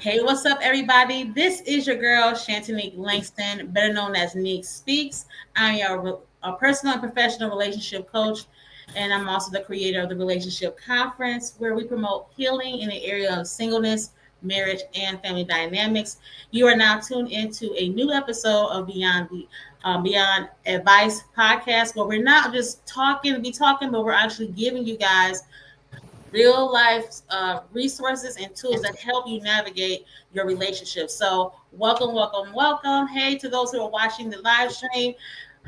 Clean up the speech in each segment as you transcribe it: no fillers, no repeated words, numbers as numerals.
Hey, what's up, everybody? This is your girl, Shantanique Langston, better known as Nique Speaks. I'm a personal and professional relationship coach, and I'm also the creator of the Relationship Conference, where we promote healing in the area of singleness, marriage, and family dynamics. You are now tuned into a new episode of Beyond Advice podcast, where we're not just talking, but we're actually giving you guys real life resources and tools that help you navigate your relationship. So, welcome, welcome, welcome. Hey, to those who are watching the live stream,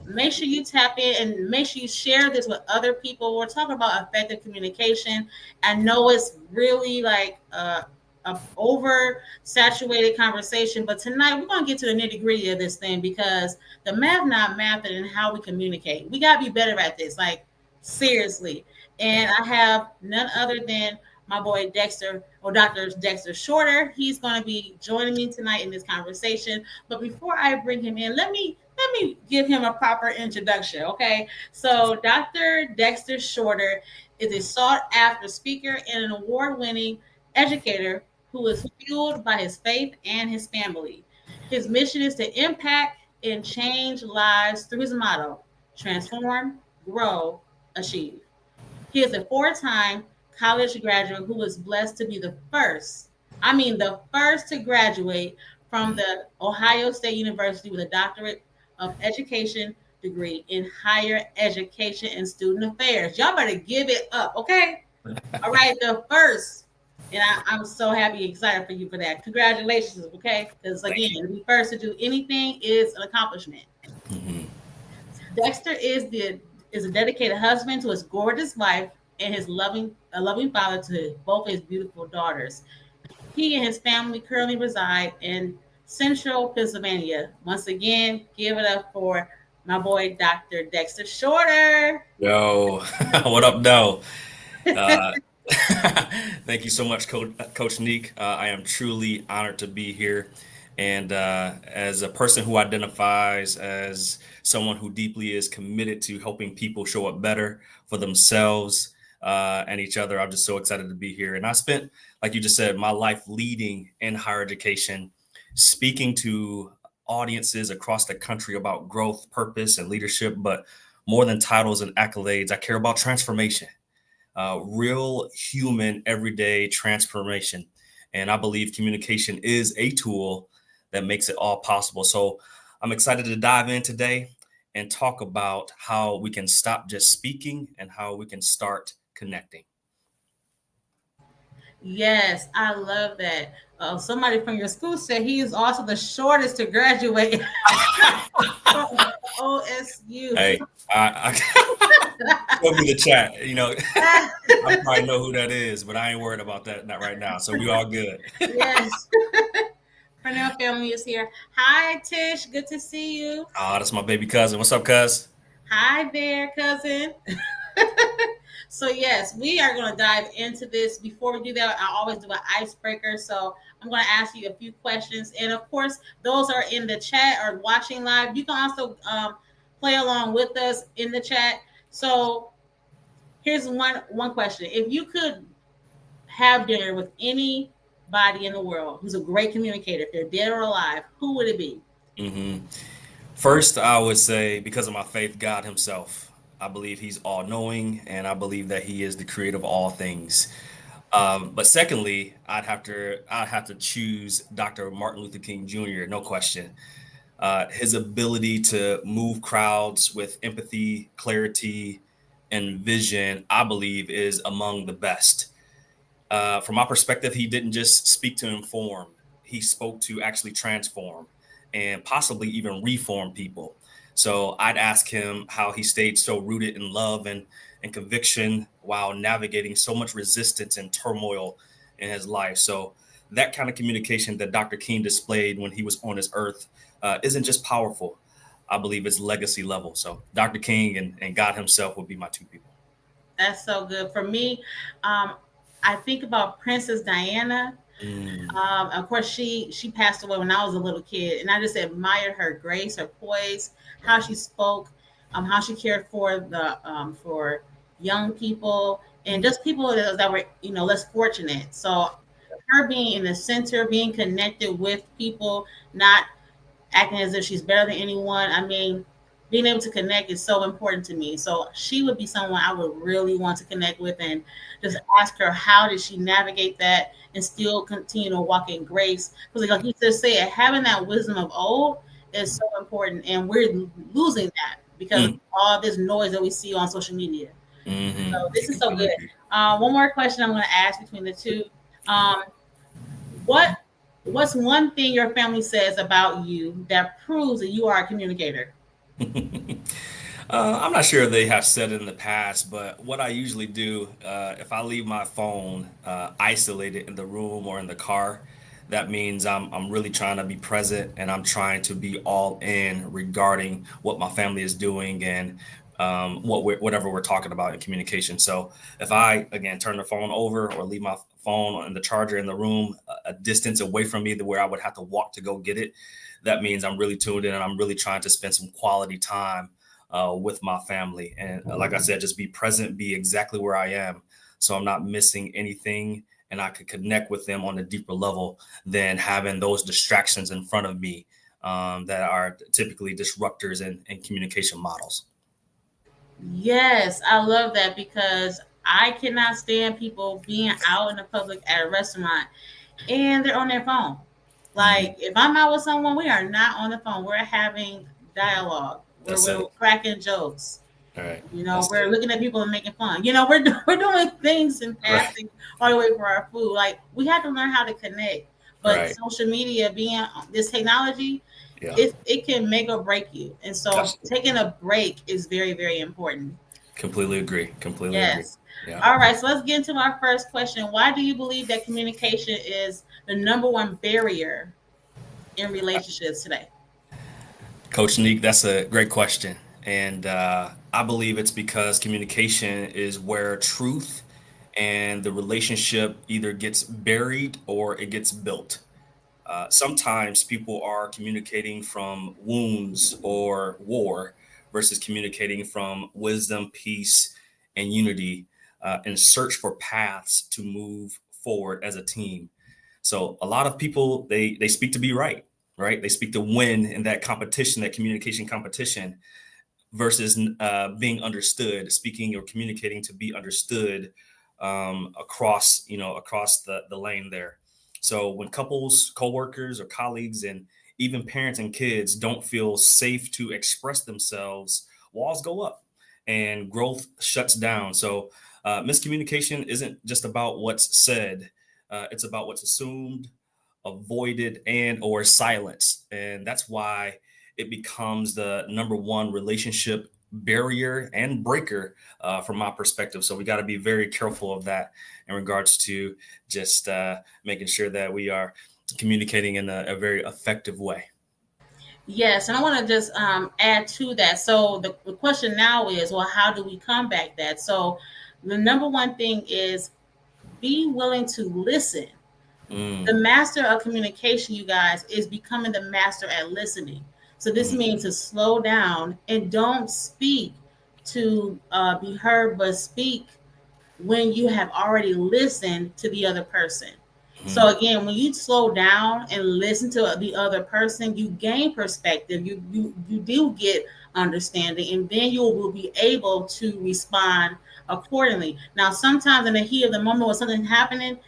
make sure you tap in and make sure you share this with other people. We're talking about effective communication. I know it's really like a over saturated conversation, but tonight we're going to get to the nitty gritty of this thing because the math not mathing and how we communicate. We got to be better at this. Like, seriously. And I have none other than my boy Dexter or Dr. Dexter Shorter. He's going to be joining me tonight in this conversation. But before I bring him in, let me give him a proper introduction, okay? So Dr. Dexter Shorter is a sought-after speaker and an award-winning educator who is fueled by his faith and his family. His mission is to impact and change lives through his motto: transform, grow, achieve. He is a four-time college graduate who was blessed to be the first to graduate from the Ohio State University with a doctorate of education degree in higher education and student affairs. Y'all better give it up, okay? All right, the first. And I'm so happy and excited for you for that. Congratulations, okay? Because again, to be first to do anything is an accomplishment. Mm-hmm. Dexter is a dedicated husband to his gorgeous wife and his loving father to both his beautiful daughters. He and his family currently reside in central Pennsylvania. Once again, give it up for my boy Dr. Dexter Shorter. Yo, what up, though? Uh, Thank you so much, Coach Nique. I am truly honored to be here. And as a person who identifies as someone who deeply is committed to helping people show up better for themselves and each other, I'm just so excited to be here. And I spent, like you just said, my life leading in higher education, speaking to audiences across the country about growth, purpose, and leadership. But more than titles and accolades, I care about transformation, real human, everyday transformation. And I believe communication is a tool that makes it all possible. So I'm excited to dive in today and talk about how we can stop just speaking and how we can start connecting. Yes, I love that. Somebody from your school said he is also the shortest to graduate from OSU. Hey, show me the chat. I probably know who that is, but I ain't worried about that not right now. So we all good. Yes. Cornell family is here. Hi, Tish. Good to see you. That's my baby cousin. What's up, cuz? Hi there, cousin. So yes, we are going to dive into this. Before we do that, I always do an icebreaker. So I'm going to ask you a few questions, and of course, those are in the chat or watching live. You can also play along with us in the chat. So here's one question: if you could have dinner with anybody in the world who's a great communicator, if they're dead or alive, who would it be? hmm First, I would say because of my faith, God Himself. I believe He's all knowing, and I believe that He is the creator of all things. But secondly, I'd have to choose Dr. Martin Luther King Jr. No question. His ability to move crowds with empathy, clarity, and vision, I believe, is among the best. From my perspective, he didn't just speak to inform, he spoke to actually transform and possibly even reform people. So I'd ask him how he stayed so rooted in love and conviction while navigating so much resistance and turmoil in his life. So that kind of communication that Dr. King displayed when he was on this earth isn't just powerful. I believe it's legacy level. So Dr. King and God himself would be my two people. That's so good for me. Um, I think about Princess Diana. Mm, Of course, she passed away when I was a little kid, and I just admired her grace, her poise, how she spoke, how she cared for the for young people and just people that were less fortunate. So her being in the center, being connected with people, not acting as if she's better than anyone. I mean, being able to connect is so important to me. So she would be someone I would really want to connect with and just ask her how did she navigate that and still continue to walk in grace. Because like you just said, having that wisdom of old is so important, and we're losing that because of Mm, all this noise that we see on social media. So hmm. this I is so completely good. agree. One more question I'm going to ask between the two. Um, what what's one thing your family says about you that proves that you are a communicator? I'm not sure if they have said it in the past, but what I usually do, if I leave my phone isolated in the room or in the car, that means I'm really trying to be present and I'm trying to be all in regarding what my family is doing and whatever we're talking about in communication. So if I again turn the phone over or leave my phone and the charger in the room a distance away from me to where I would have to walk to go get it, that means I'm really tuned in and I'm really trying to spend some quality time with my family. And like I said, just be present, be exactly where I am. So I'm not missing anything and I could connect with them on a deeper level than having those distractions in front of me that are typically disruptors and communication models. Yes, I love that because I cannot stand people being out in the public at a restaurant and they're on their phone. Mhm. Like if I'm out with someone, we are not on the phone. We're having dialogue. We're, That's we're it. cracking jokes. All right. You know, That's we're it. looking at people and making fun. You know, we're doing things in Right. passing all the way for our food. Like we have to learn how to connect. But Right. social media, being this technology, Yeah. it can make or break you. And so Absolutely. taking a break is very, very important. Completely agree. Completely agree. Yes. Yeah. All right. So let's get into our first question. Why do you believe that communication is the number one barrier in relationships today? Coach Nique, that's a great question. And I believe it's because communication is where truth and the relationship either gets buried or it gets built. Sometimes people are communicating from wounds or war versus communicating from wisdom, peace, and unity in search for paths to move forward as a team. So a lot of people they speak to be right, right? They speak to win in that competition, that communication competition, versus being understood, speaking or communicating to be understood across across the lane there. So when couples, coworkers, or colleagues, and even parents and kids don't feel safe to express themselves, walls go up and growth shuts down. So miscommunication isn't just about what's said; it's about what's assumed, avoided, and or silenced, and that's why it becomes the number one relationship barrier and breaker from my perspective. So we got to be very careful of that in regards to just making sure that we are communicating in a very effective way. Yes, and I want to just add to that. So the question now is, well, how do we combat that? So the number one thing is be willing to listen. The Mm, master of communication, you guys, is becoming the master at listening. So this mm, means to slow down and don't speak to be heard, but speak when you have already listened to the other person. So mm, again, when you slow down and listen to the other person, you gain perspective. You do get understanding, and then you will be able to respond accordingly. Now, sometimes in the heat of the moment when something's happening,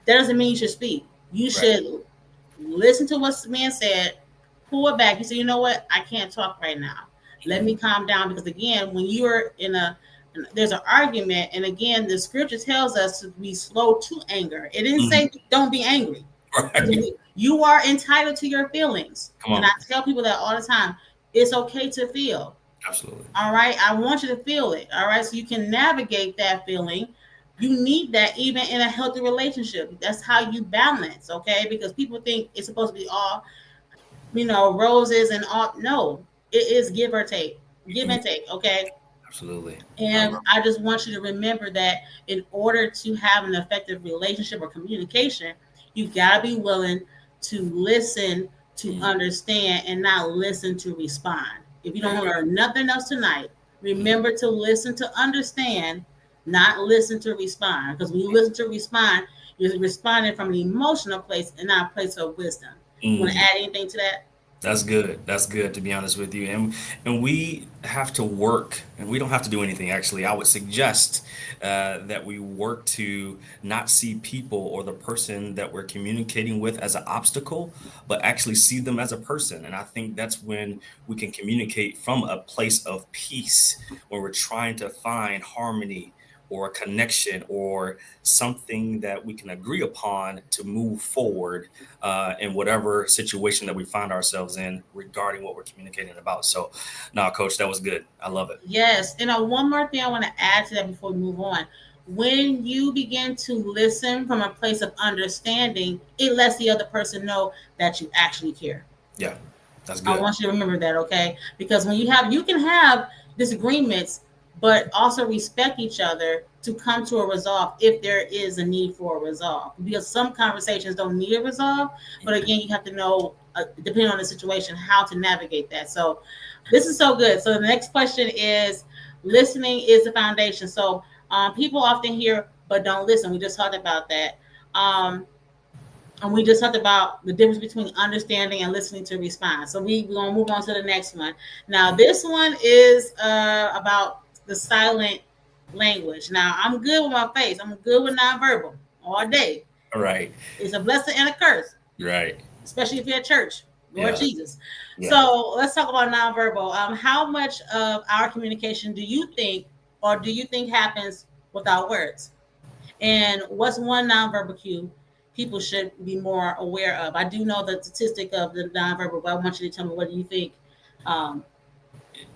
that doesn't mean you should speak. You right. should listen to what's being said, pull it back. You say, you know what? I can't talk right now. Let me Mm, calm down because again, when you're in a there's an argument, and again, the scripture tells us to be slow to anger. It didn't mm, say don't be angry. right. You are entitled to your feelings, Come and I on. tell people that all the time. It's okay to feel. Absolutely. All right. I want you to feel it. All right. So you can navigate that feeling. You need that even in a healthy relationship. That's how you balance. Okay. Because people think it's supposed to be all, roses and all. No, it is give or take, give Mm, and take. Okay. absolutely. I And love I just want you to remember that in order to have an effective relationship or communication, you got to be willing to listen, to it. understand, and not listen to respond. If you There you don't go. learn nothing else tonight, Mm, remember to listen to understand, not listen to respond. Because when you listen to respond, You're responding from an emotional place and not a place of wisdom. You want to Mm. add anything to that? That's good. That's good, to be honest with you. And we have to work, and we don't have to do anything actually. I would suggest that we work to not see people or the person that we're communicating with as an obstacle, but actually see them as a person. And I think that's when we can communicate from a place of peace, when we're trying to find harmony or a connection or something that we can agree upon to move forward in whatever situation that we find ourselves in regarding what we're communicating about. So, now, coach, that was good. I love it. Yes. And one more thing I want to add to that before we move on. When you begin to listen from a place of understanding, it lets the other person know that you actually care. Yeah, that's I good. want you to remember that, okay? Because when you can have disagreements, but also respect each other to come to a resolve if there is a need for a resolve. Because some conversations don't need a resolve, but again, you have to know, depending on the situation, how to navigate that. So, this is so good. So, the next question is listening is the foundation. So, people often hear, but don't listen. We just talked about that. And we just talked about the difference between understanding and listening to respond. So we're gonna move on to the next one. Now this one is about the silent language. Now I'm good with my face. I'm good with nonverbal all day. All right. It's a blessing and a curse, Right. especially if you're at church. Lord Yeah. Jesus. Yeah. So let's talk about nonverbal. How much of our communication do you think, or do you think happens without words? And what's one nonverbal cue people should be more aware of? I do know the statistic of the nonverbal, but I want you to tell me what do you think. Um,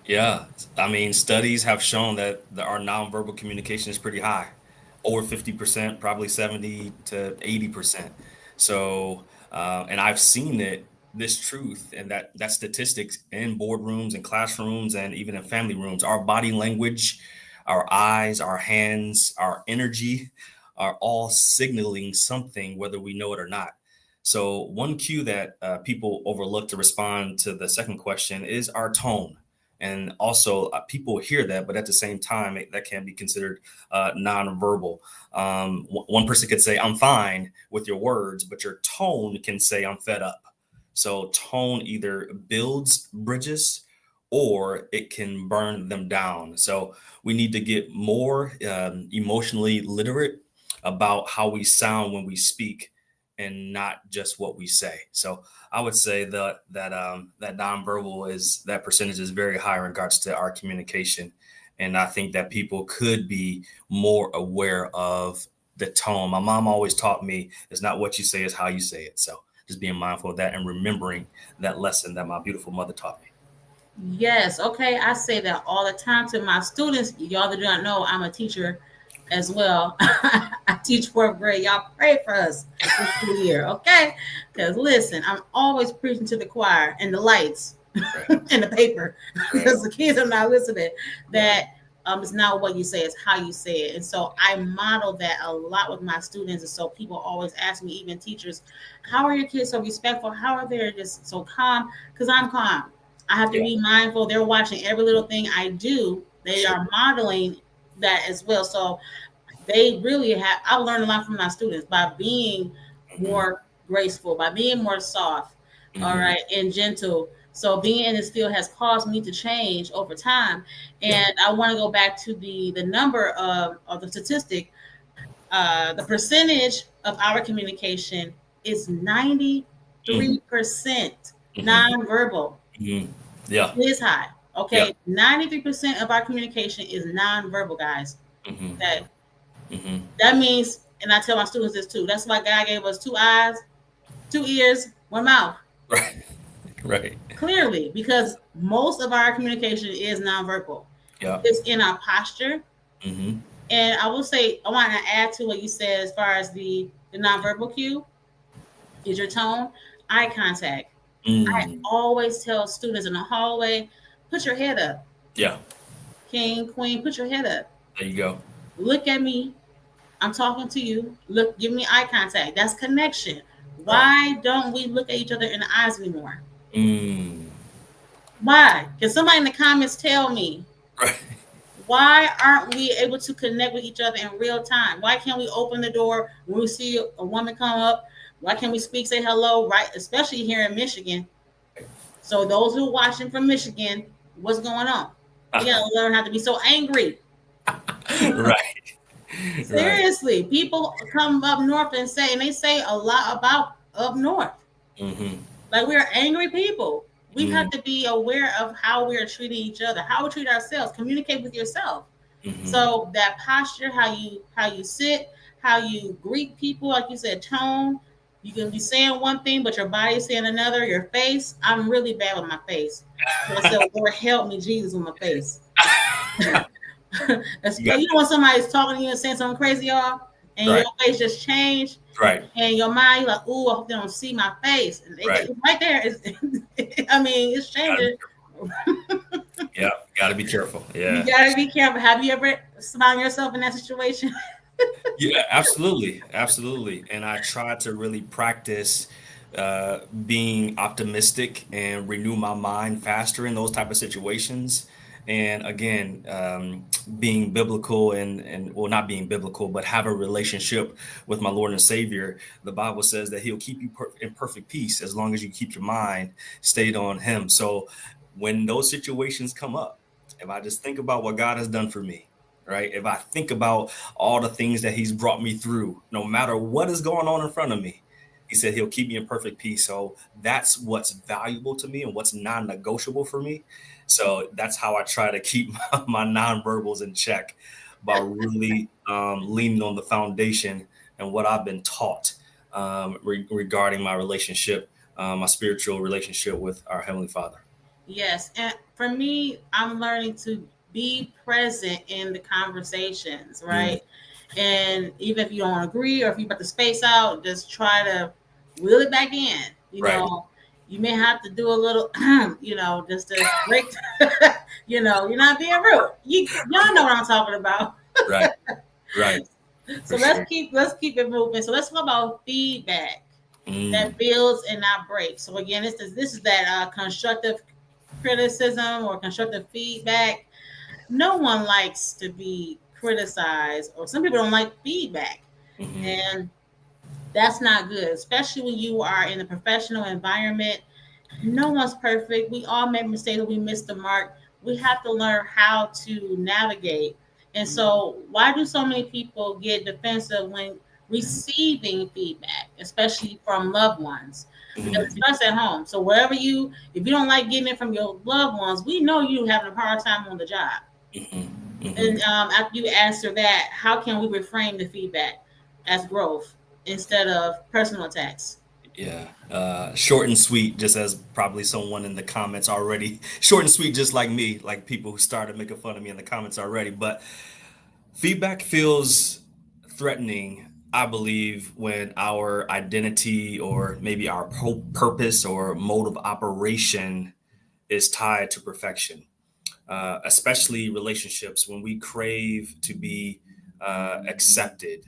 Yeah, I mean, studies have shown that our nonverbal communication is pretty high, over 50%, probably 70 to 80%. So, and I've seen this truth and that statistics in boardrooms and classrooms and even in family rooms. Our body language, our eyes, our hands, our energy are all signaling something, whether we know it or not. So, one cue that people overlook to respond to the second question is our tone. And also, people hear that, but at the same time, that can be considered nonverbal. One person could say, "I'm fine" with your words, but your tone can say, "I'm fed up." So, tone either builds bridges or it can burn them down. So, we need to get more emotionally literate about how we sound when we speak and not just what we say. So, I would say that nonverbal is that percentage is very high in regards to our communication, and I think that people could be more aware of the tone. My mom always taught me it's not what you say, it's how you say it. So just being mindful of that and remembering that lesson that my beautiful mother taught me. yes, okay. I say that all the time to my students. Y'all that do not know, I'm a teacher as well. I teach fourth grade. Y'all pray for us this school year, okay? Because listen, I'm always preaching to the choir and the lights Right, and the paper right, because the kids are not listening. yeah, That it's not what you say, it's how you say it. And so I model that a lot with my students. And so people always ask me, even teachers, how are your kids so respectful? How are they just so calm? Because I'm calm. I have to yeah, be mindful. They're watching every little thing I do. They sure. are modeling that as well. So they really have, I've learned a lot from my students by being Hmm. more graceful, by being more soft, all Hmm. right, and gentle. So being in this field has caused me to change over time. Yeah. And I want to go back to the number of the statistic. The percentage of our communication is Mm. 93% Hmm. nonverbal. Hmm. Yeah. It is high. Yeah. Okay. 93% of our communication is nonverbal, guys. Hmm. Okay. Hmm. That means, and I tell my students this too, that's why God gave us two eyes, two ears, one mouth. Right. Right. Clearly, because most of our communication is nonverbal. Yeah. It's in our posture. Hmm. And I will say, I want to add to what you said as far as the nonverbal cue is your tone, eye contact. I Mm. always tell students in the hallway, put your head up. Yeah. King, queen, put your head up. There you go. Look at me. I'm talking to you. Look, give me eye contact. That's connection. Right. Why don't we look at each other in the eyes anymore? Mm. Why? Can somebody in the comments tell me Right. Why aren't we able to connect with each other in real time? Why can't we open the door when we see a woman come up? Why can't we speak, say hello, right? Especially here in Michigan. So those who are watching from Michigan, what's going on? We gotta learn how to be so angry. Right. Right. Seriously, people come up north and they say a lot about up north. Hmm. Like we're angry people. We have Hmm. to be aware of how we're treating each other, how we treat ourselves. Communicate with yourself. Hmm. So that posture, how you sit, how you greet people, like you said, tone. You can be saying one thing, but your body is saying another. Your face. I'm really bad with my face. So I said, Lord, help me, Jesus, with my face. You got You know when somebody's talking to you and saying something crazy, y'all, and your right. face just changed, Right. and your mind, you're like, ooh, I hope they don't see my face. And Right. right there is, I mean, it's Gotta be changing. careful. Yeah. Got to be careful. You Yeah. gotta be careful. Have you ever found yourself in that situation? Yeah, absolutely, absolutely. And I try to really practice being optimistic and renew my mind faster in those type of situations. And again, being biblical and well, not being biblical, but have a relationship with my Lord and Savior. The Bible says that He'll keep you in perfect peace as long as you keep your mind stayed on Him. So when those situations come up, if I just think about what God has done for me, right? If I think about all the things that he's brought me through, no matter what is going on in front of me. He said he'll keep me in perfect peace. So that's what's valuable to me and what's non-negotiable for me. So that's how I try to keep my non-verbals in check by really leaning on the foundation and what I've been taught regarding my relationship, my spiritual relationship with our Heavenly Father. Yes, and for me, I'm learning to be present in the conversations, Mm, right? And even if you don't agree or if you about to space out, just try to reel it back in. right, You may have to do a little, just to break. You're not being rude. Y'all know what I'm talking about. right, right, for So let's sure. keep it moving. So let's talk about feedback Mm, that builds and not breaks. So again, this is that constructive criticism or constructive feedback. No one likes to be criticized, or some people don't like feedback, mhm, and that's not good, especially when you are in a professional environment. No one's perfect. We all make mistakes. We miss the mark. We have to learn how to navigate. And so, why do so many people get defensive when receiving feedback, especially from loved ones? Because it mhm, starts at home. So, if you don't like getting it from your loved ones, we know you having a hard time on the job. mhm, mhm. And after you answer that, how can we reframe the feedback as growth instead of personal attacks? Yeah, short and sweet, just as probably someone in the comments already. Short and sweet, just like me, like people who started making fun of me in the comments already. But feedback feels threatening, I believe, when our identity or maybe our purpose or mode of operation is tied to perfection, especially relationships when we crave to be accepted.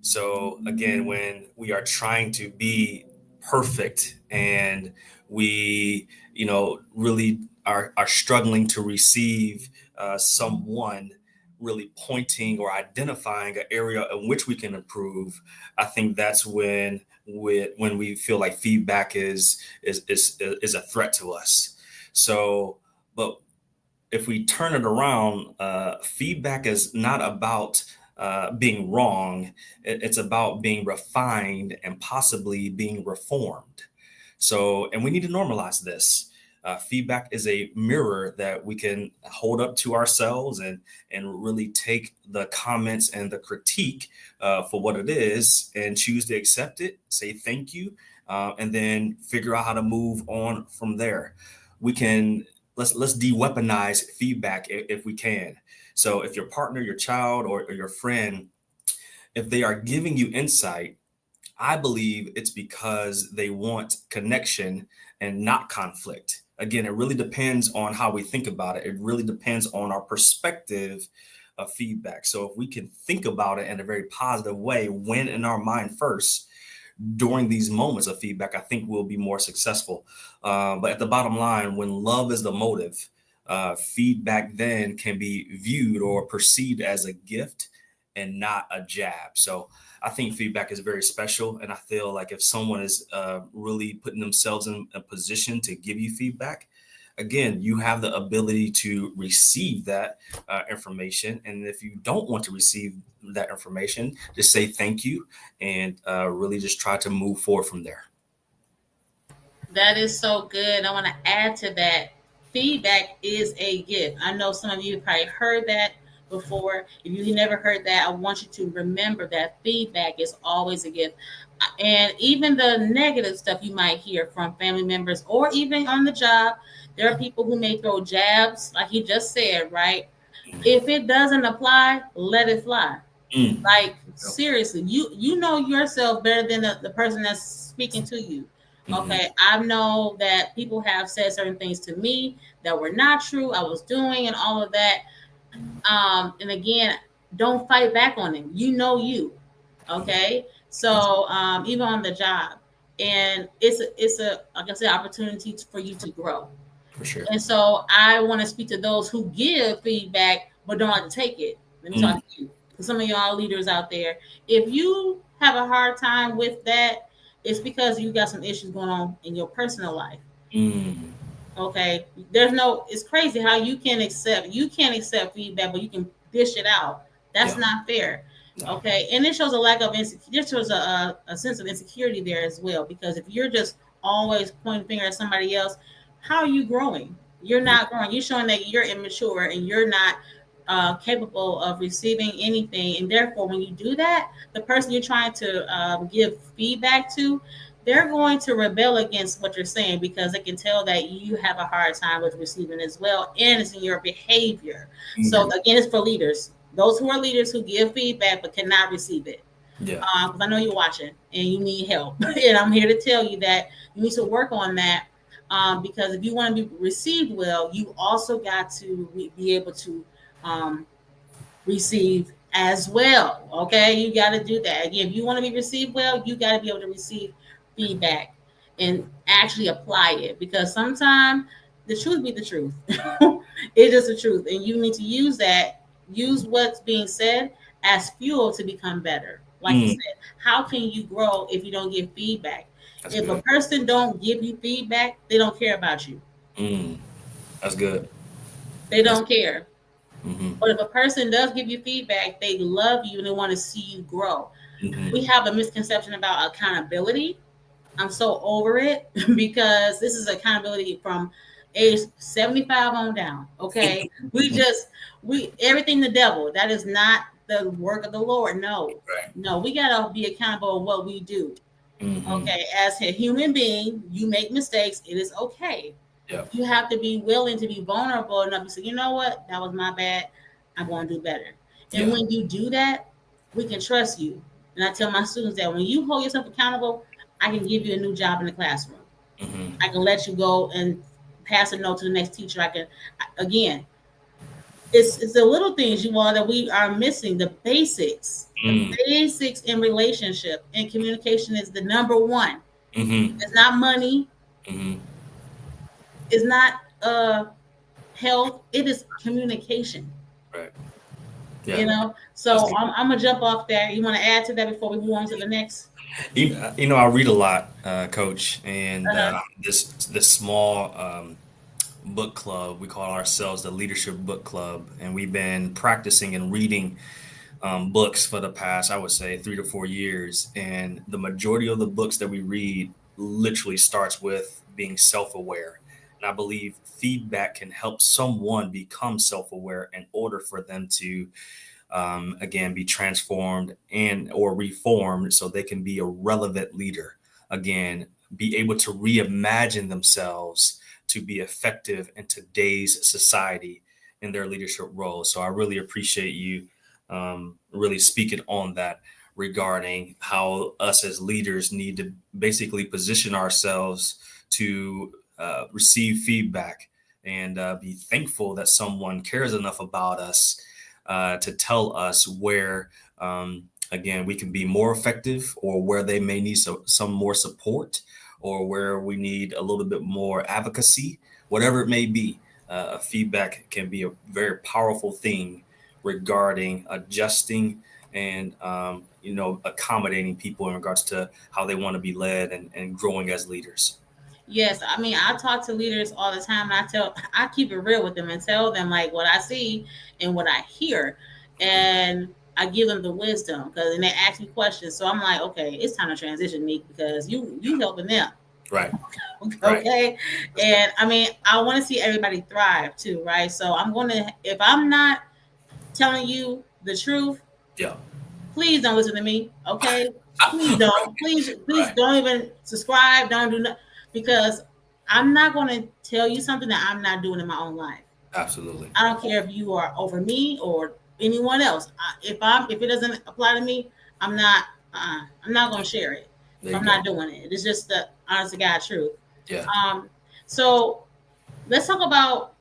So again, when we are trying to be perfect and we, really are struggling to receive someone really pointing or identifying an area in which we can improve, I think that's when we feel like feedback is a threat to us. So, but if we turn it around, feedback is not about being wrong. It's about being refined and possibly being reformed. So, and we need to normalize this. Feedback is a mirror that we can hold up to ourselves and really take the comments and the critique for what it is and choose to accept it, say thank you, and then figure out how to move on from there. We can let's de-weaponize feedback if we can. So if your partner, your child, or your friend, if they are giving you insight, I believe it's because they want connection and not conflict. Again, it really depends on how we think about it. It really depends on our perspective of feedback. So if we can think about it in a very positive way, when in our mind first, during these moments of feedback, I think we'll be more successful. But at the bottom line, when love is the motive, feedback then can be viewed or perceived as a gift and not a jab. So I think feedback is very special. And I feel like if someone is really putting themselves in a position to give you feedback, again, you have the ability to receive that information. And if you don't want to receive that information, just say thank you and really just try to move forward from there. That is so good. I want to add to that. Feedback is a gift. I know some of you have probably heard that before. If you never heard that, I want you to remember that feedback is always a gift. And even the negative stuff you might hear from family members or even on the job, there are people who may throw jabs, like you just said, right? If it doesn't apply, let it fly. Mm. Like seriously, you know yourself better than the person that's speaking to you. Mm-hmm. Okay, I know that people have said certain things to me that were not true. I was doing and all of that. And again, don't fight back on it. You know you. Okay, so even on the job, and it's a like I said, opportunity for you to grow. For sure. And so I want to speak to those who give feedback but don't like to take it. Let me Mm. talk to you. For some of y'all leaders out there, if you have a hard time with that, it's because you got some issues going on in your personal life. Mm. Okay. There's no, it's crazy how you can't accept feedback, but you can dish it out. That's Yeah. not fair. No. Okay. And it shows a lack of insecurity. This shows a sense of insecurity there as well. Because if you're just always pointing finger at somebody else, how are you growing? You're not growing. You're showing that you're immature and you're not capable of receiving anything. And therefore, when you do that, the person you're trying to give feedback to, they're going to rebel against what you're saying because they can tell that you have a hard time with receiving as well, and it's in your behavior. So Mm. again, it's for leaders, those who are leaders who give feedback but cannot receive it. Yeah. Because I know you're watching and you need help, and I'm here to tell you that you need to work on that. Because if you want to be received well, you also got to be able to um, receive as well. Okay, you got to do that. Again, if you want to be received well, you got to be able to receive feedback and actually apply it because sometimes the truth be the truth. It is the truth, and you need to use that, use what's being said as fuel to become better. Like you Mm. said, how can you grow if you don't give feedback? That's If a good. person don't give you feedback, they don't care about you. Mm. That's good. They That's. don't care. Mm-hmm. But if a person does give you feedback, they love you and they want to see you grow. We Mm-hmm. have a misconception about accountability. I'm so over it because this is accountability from age 75 on down. Okay. We everything the devil. That is not the work of the Lord. No. Right. No, we gotta be accountable of what we do. Mm-hmm. Okay. As a human being, you make mistakes. It is okay. Yeah. You have to be willing to be vulnerable enough to say, you know what, that was my bad. I'm going to do better. And Yeah. when you do that, we can trust you. And I tell my students that when you hold yourself accountable, I can give you a new job in the classroom. Mm-hmm. I can let you go and pass a note to the next teacher. Again, it's the little things you all that we are missing. The Mm. basics in relationship and communication is the number one. Mm-hmm. It's not money. Mm-hmm. It's not health. It is communication. Right. You Yeah. know, That's so good. I'm gonna jump off there. You want to add to that before we move on to the next? I read a lot, Coach, and Uh-huh. this small book club. We call ourselves the Leadership Book Club, and we've been practicing and reading books for the past, I would say, 3 to 4 years. And the majority of the books that we read literally starts with being self-aware. And I believe feedback can help someone become self-aware in order for them to again be transformed and or reformed so they can be a relevant leader, again be able to reimagine themselves to be effective in today's society in their leadership role. So I really appreciate you really speaking on that regarding how us as leaders need to basically position ourselves to receive feedback and be thankful that someone cares enough about us to tell us where, again, we can be more effective or where they may need some more support or where we need a little bit more advocacy, whatever it may be. feedback can be a very powerful thing regarding adjusting and accommodating people in regards to how they want to be led and growing as leaders. Yes, I mean, I talk to leaders all the time. I keep it real with them and tell them like what I see and what I hear, and I give them the wisdom because and they ask me questions. So I'm like, okay, it's time to transition, Nique, because you helping them, Right, right. okay? That's good. And I mean, I want to see everybody thrive too, right? So I'm going to if I'm not telling you the truth, Yeah. please don't listen to me, okay? Please don't. Please Right. don't even subscribe. Don't do nothing because I'm not going to tell you something that I'm not doing in my own life. Absolutely. I don't care if you are over me or anyone else. If it doesn't apply to me, I'm not. I'm not going Yeah. to share it. There I'm you go. not doing it. It's just the honest to God truth. Yeah. Um, so let's talk about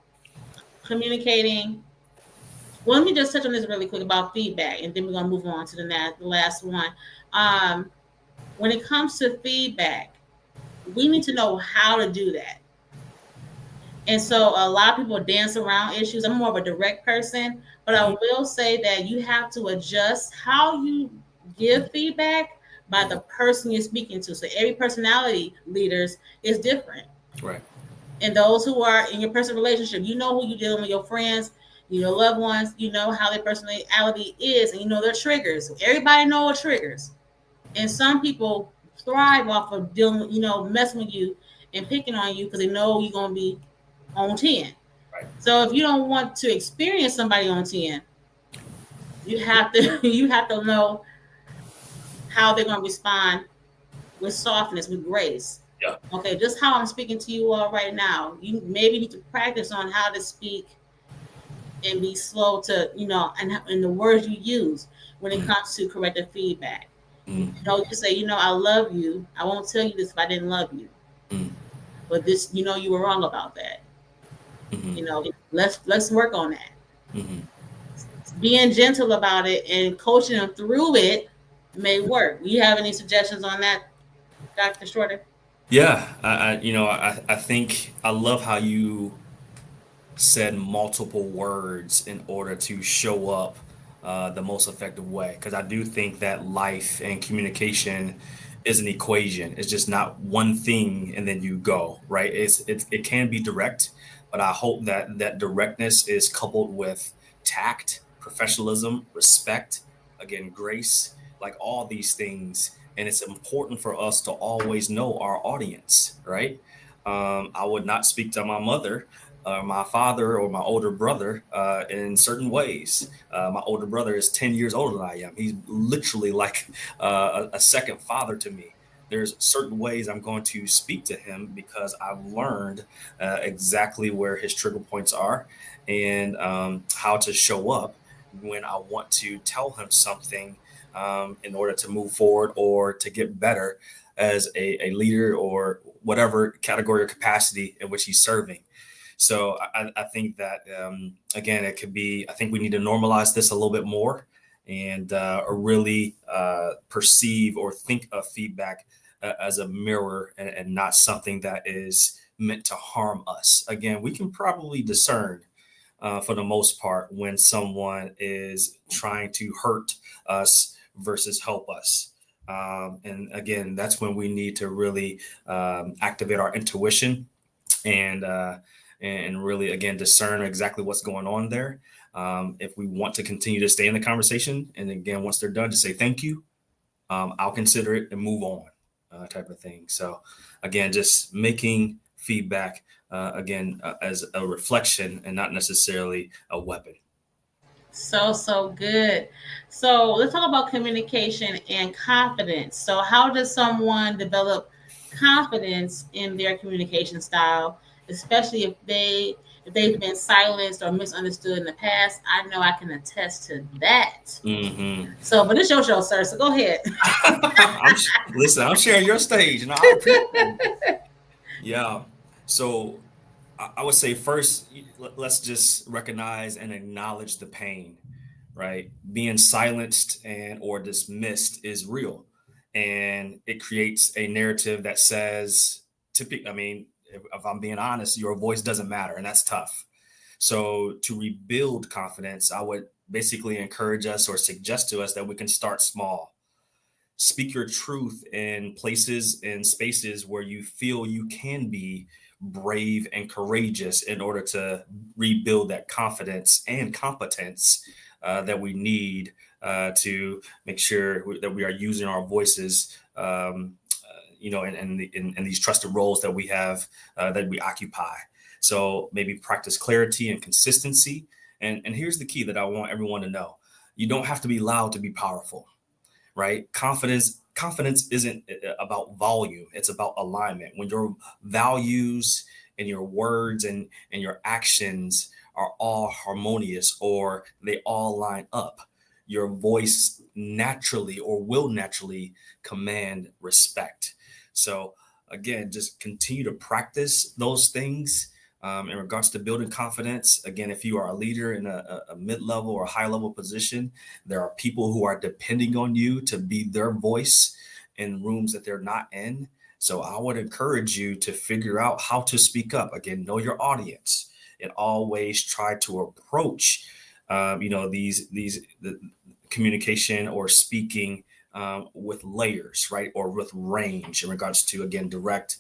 communicating. Well, let me just touch on this really quick about feedback, and then we're gonna move on to the last one. Um, when it comes to feedback, we need to know how to do that. And so a lot of people dance around issues. I'm more of a direct person, but I Hmm. will say that you have to adjust how you give feedback by the person you're speaking to. So every personality leaders is different. Right. And those who are in your personal relationship, you know who you're dealing with, your friends, your loved ones, you know how their personality is, and you know their triggers. Everybody knows triggers. And some people thrive off of dealing with, messing with you and picking on you because they know you're gonna be on 10. Right. So if you don't want to experience somebody on 10, you have to you have to know how they're gonna respond with softness, with grace. Yeah. Okay, just how I'm speaking to you all right now. You maybe need to practice on how to speak and be slow to, and the words you use when it Mm, comes to corrective feedback. mm, You say, I love you. I won't tell you this if I didn't love you. mm, But this, you were wrong about that. mm, Let's work on that. mm. Being gentle about it and coaching them through it may work. You have any suggestions on that, Dr. Shorter? Yeah. I think I love how you said multiple words in order to show up the most effective way. Because I do think that life and communication is an equation. It's just not one thing and then you go right. It can be direct, but I hope that that directness is coupled with tact, professionalism, respect, again, grace, like all these things. And it's important for us to always know our audience, right? I would not speak to my mother my father or my older brother in certain ways. My older brother is 10 years older than I am. He's literally like a second father to me. There's certain ways I'm going to speak to him because I've learned exactly where his trigger points are and how to show up when I want to tell him something in order to move forward or to get better as a leader or whatever category or capacity in which he's serving. So I think that again, it could be. I think we need to normalize this a little bit more and really perceive or think of feedback as a mirror and not something that is meant to harm us. Again, we can probably discern for the most part when someone is trying to hurt us versus help us. And again, that's when we need to really activate our intuition and really again discern exactly what's going on there. If we want to continue to stay in the conversation, and again, once they're done, to say thank you, I'll consider it and move on, type of thing. So again, just making feedback again as a reflection and not necessarily a weapon. So good. So let's talk about communication and confidence. So how does someone develop confidence in their communication style, especially if they've been silenced or misunderstood in the past? I know I can attest to that. Hmm. So, but it's your show, sir. So go ahead. Listen, I'm sharing your stage, and I appreciate it. Yeah. So I would say first, let's just recognize and acknowledge the pain, right? Being silenced and or dismissed is real, and it creates a narrative that says, typically, I mean, if I'm being honest, your voice doesn't matter, and that's tough. So to rebuild confidence, I would basically encourage us or suggest to us that we can start small. Speak your truth in places and spaces where you feel you can be brave and courageous in order to rebuild that confidence and competence that we need to make sure that we are using our voices, in these trusted roles that we have, that we occupy. So maybe practice clarity and consistency. And here's the key that I want everyone to know: you don't have to be loud to be powerful, right? Confidence isn't about volume, it's about alignment. When your values and your words and your actions are all harmonious, or they all line up, your voice naturally or will naturally command respect. So again, just continue to practice those things in regards to building confidence. Again, if you are a leader in a mid-level or high level position, there are people who are depending on you to be their voice in rooms that they're not in. So I would encourage you to figure out how to speak up. Again, know your audience, and always try to approach, the communication or speaking with layers, right, or with range in regards to, again, direct,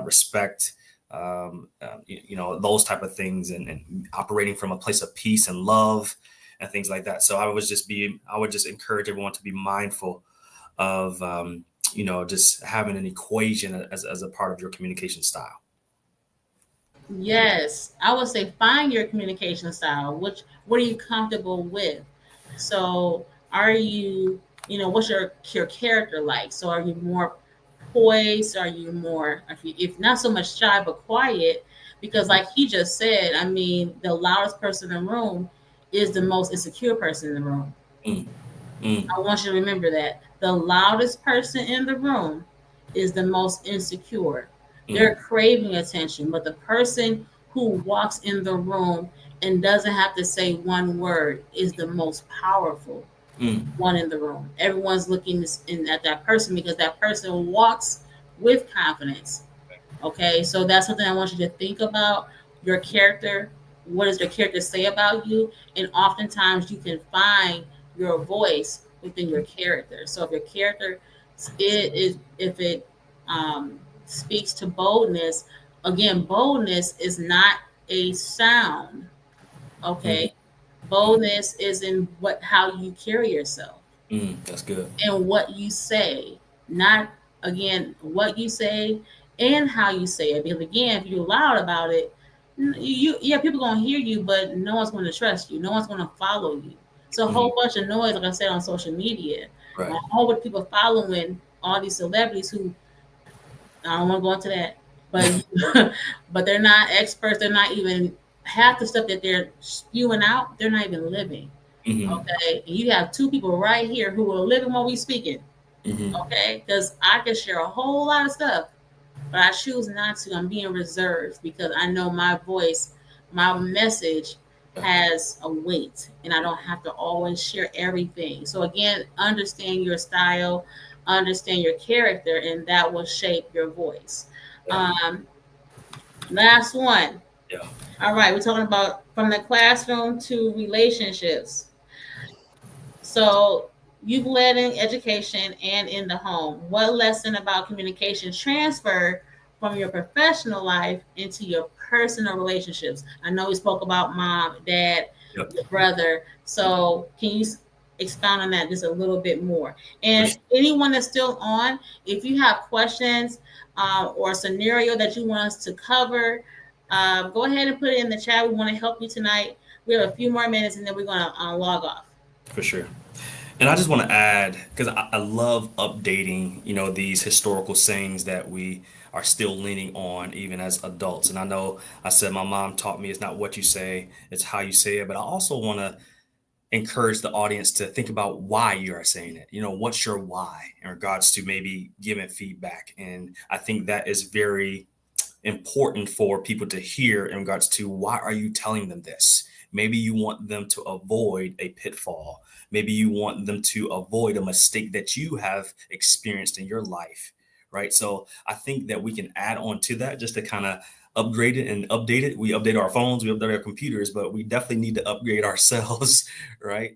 respect, those type of things, and operating from a place of peace and love and things like that. So I would just encourage everyone to be mindful of, just having an equation as a part of your communication style. Yes, I would say find your communication style. What are you comfortable with? So, are you, what's your character like? So, are you more poised? Are you more, if not so much shy but quiet? Because, Mhm. like he just said, I mean, the loudest person in the room is the most insecure person in the room. Mm, mm, I want you to remember that the loudest person in the room is the most insecure. They're mm, craving attention, but the person who walks in the room and doesn't have to say one word is the most powerful mm, one in the room. Everyone's looking at that person because that person walks with confidence. Okay, so that's something I want you to think about your character. What does your character say about you? And oftentimes you can find your voice within your character. So if your character if it speaks to boldness, again, boldness is not a sound. mm, Okay, mm, boldness is in how you carry yourself that's good. and what you say, not again what you say and how you say it. Because again, if you're loud about it, yeah, people gonna hear you, but no one's gonna trust you. No one's gonna follow you. It's a Mm, whole bunch of noise, like I said on social media. A right. whole bunch of people following all these celebrities who I don't want to go into that, but but they're not experts. They're not even half the stuff that they're spewing out. They're not even living. Hmm. Okay, and you have two people right here who are living while we speaking. Hmm. Okay, because I can share a whole lot of stuff, but I choose not to. I'm being reserved because I know my voice, my message Yeah. has a weight, and I don't have to always share everything. So again, understand your style, understand your character, and that will shape your voice. Yeah. Um, Last one. Yeah. All right, we're talking about from the classroom to relationships. So you've led in education and in the home. What lesson about communication transferred from your professional life into your personal relationships? I know we spoke about mom, dad, Yep. your brother. So can you expound on that just a little bit more? For And sure. anyone that's still on, if you have questions or a scenario that you want us to cover, go ahead and put it in the chat. We want to help you tonight. We have a few more minutes and then we're going to log off. For sure. And I just want to add, because I love updating, these historical sayings that we are still leaning on even as adults. And I know I said my mom taught me it's not what you say, it's how you say it. But I also want to encourage the audience to think about why you are saying it. What's your why in regards to maybe giving feedback? And I think that is very important for people to hear in regards to why are you telling them this. Maybe you want them to avoid a pitfall. Maybe you want them to avoid a mistake that you have experienced in your life, right? So I think that we can add on to that just to kind of upgrade it and update it. We update our phones, we update our computers, but we definitely need to upgrade ourselves, right?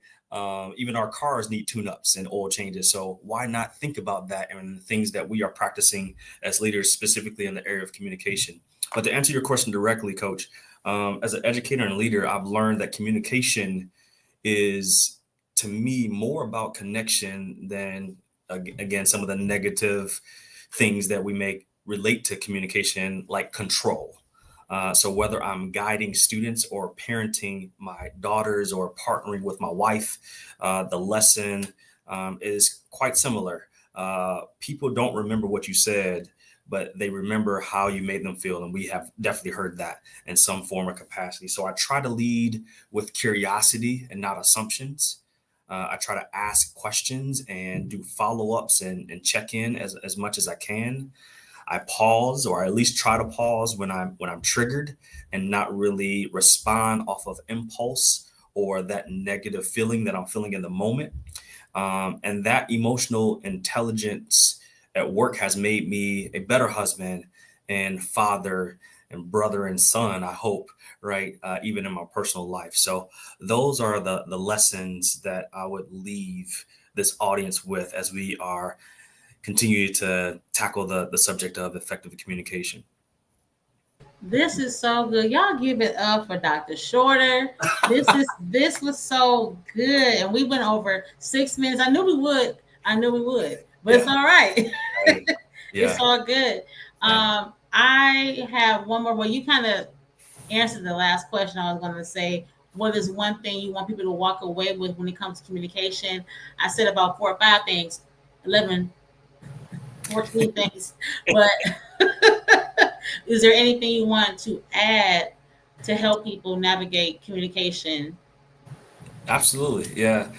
Even our cars need tune-ups and oil changes. So why not think about that and the things that we are practicing as leaders, specifically in the area of communication? But to answer your question directly, Coach, as an educator and leader, I've learned that communication is, to me, more about connection than, again, some of the negative things that we make relate to communication, like control. So whether I'm guiding students or parenting my daughters or partnering with my wife, the lesson is quite similar. People don't remember what you said, but they remember how you made them feel. And we have definitely heard that in some form or capacity. So I try to lead with curiosity and not assumptions. I try to ask questions and do follow ups and check in as much as I can. I pause, or at least try to pause when I'm triggered, and not really respond off of impulse or that negative feeling that I'm feeling in the moment. And that emotional intelligence at work has made me a better husband and father and brother and son, I hope, right? Even in my personal life. So those are the lessons that I would leave this audience with as we are continue to tackle the subject of effective communication. This is so good. Y'all give it up for Dr. Shorter. This was so good. And we went over 6 minutes. I knew we would. I knew we would. But it's Yeah. all right. Right. It's Yeah. all good. Yeah. I have one more. Well, you kind of answered the last question I was going to say. What is one thing you want people to walk away with when it comes to communication? I said about 4 or 5 things, 11, 14 things. But is there anything you want to add to help people navigate communication? Absolutely. Yeah.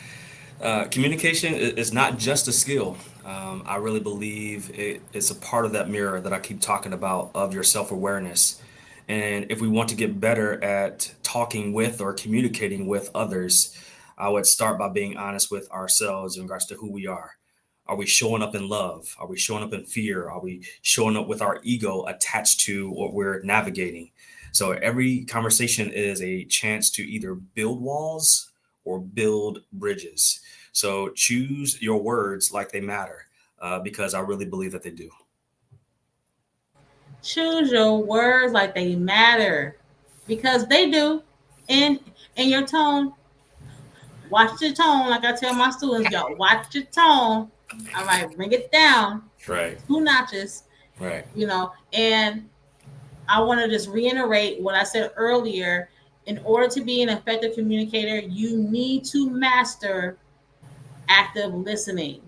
Communication is not just a skill. I really believe it's a part of that mirror that I keep talking about, of your self awareness. And if we want to get better at talking with or communicating with others, I would start by being honest with ourselves in regards to who we are. Are we showing up in love? Are we showing up in fear? Are we showing up with our ego attached to what we're navigating? So every conversation is a chance to either build walls or build bridges. So choose your words like they matter, because I really believe that they do. Choose your words like they matter because they do. And your tone, watch your tone. Like I tell my students, y'all, watch your tone. All right, bring it down Right. 2 notches, Right. And I want to just reiterate what I said earlier. In order to be an effective communicator, you need to master active listening.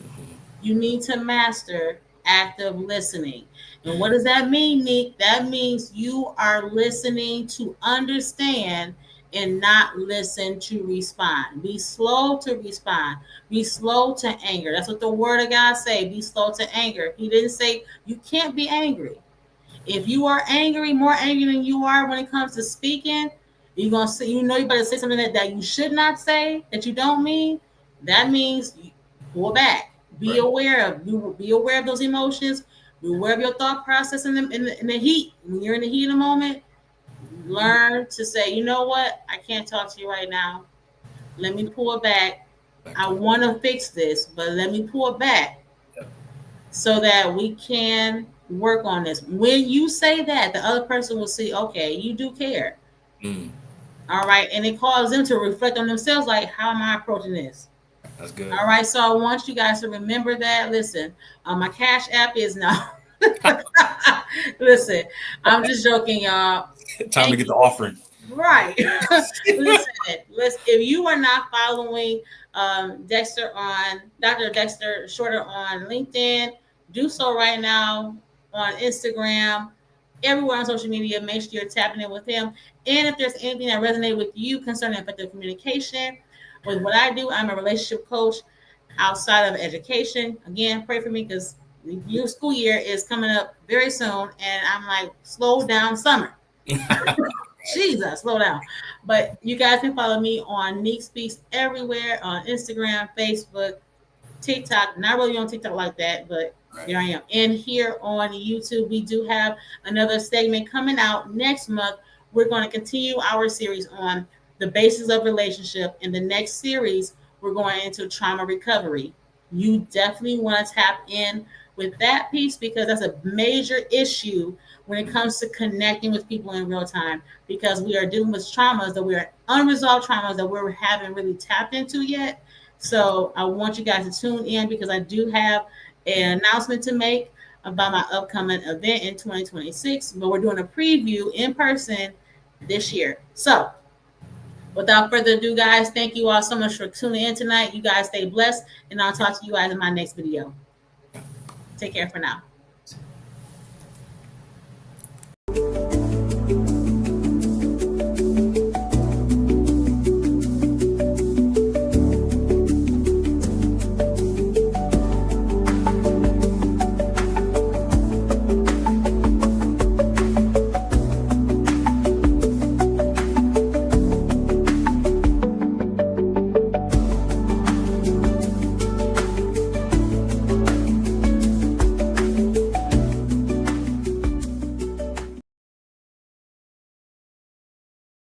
Mhm. You need to master active listening. And what does that mean, Nick? That means you are listening to understand and not listen to respond. Be slow to respond. Be slow to anger. That's what the word of God say. Be slow to anger. He didn't say you can't be angry. If you are angry, more angry than you are when it comes to speaking, you're gonna say, you better say something that you should not say, that you don't mean. That means you pull back. Right. Be aware of those emotions. Be aware of your thought process in the heat. When you're in the heat of the moment, learn to say, you know what, I can't talk to you right now. Let me pull back. Back I up. want to fix this, but let me pull back Yep. so that we can work on this. When you say that, the other person will see, okay, you do care. Mm, All right. And it causes them to reflect on themselves like, how am I approaching this? that's good. All right. So I want you guys to remember that. Listen, my Cash App is now. Listen, I'm just joking, y'all. Time to And get the offering. right. Listen, if you are not following Dr. Dexter Shorter on LinkedIn, do so right now on Instagram, everywhere on social media. Make sure you're tapping in with him. And if there's anything that resonated with you concerning effective communication, with what I do, I'm a relationship coach outside of education. Again, pray for me because the new school year is coming up very soon, and I'm like, slow down, summer. Jesus, slow down. But you guys can follow me on Nique Speaks everywhere on Instagram, Facebook, TikTok. Not really on TikTok like that, but There I am. And here on YouTube, we do have another segment coming out next month. We're going to continue our series on the basis of relationship. In the next series, we're going into trauma recovery. You definitely want to tap in with that piece because that's a major issue when it comes to connecting with people in real time because we are dealing with traumas that we're unresolved traumas that we haven't really tapped into yet. So I want you guys to tune in because I do have an announcement to make about my upcoming event in 2026, but we're doing a preview in person this year. So, without further ado, guys, thank you all so much for tuning in tonight. You guys stay blessed, and I'll talk to you guys in my next video. Take care for now.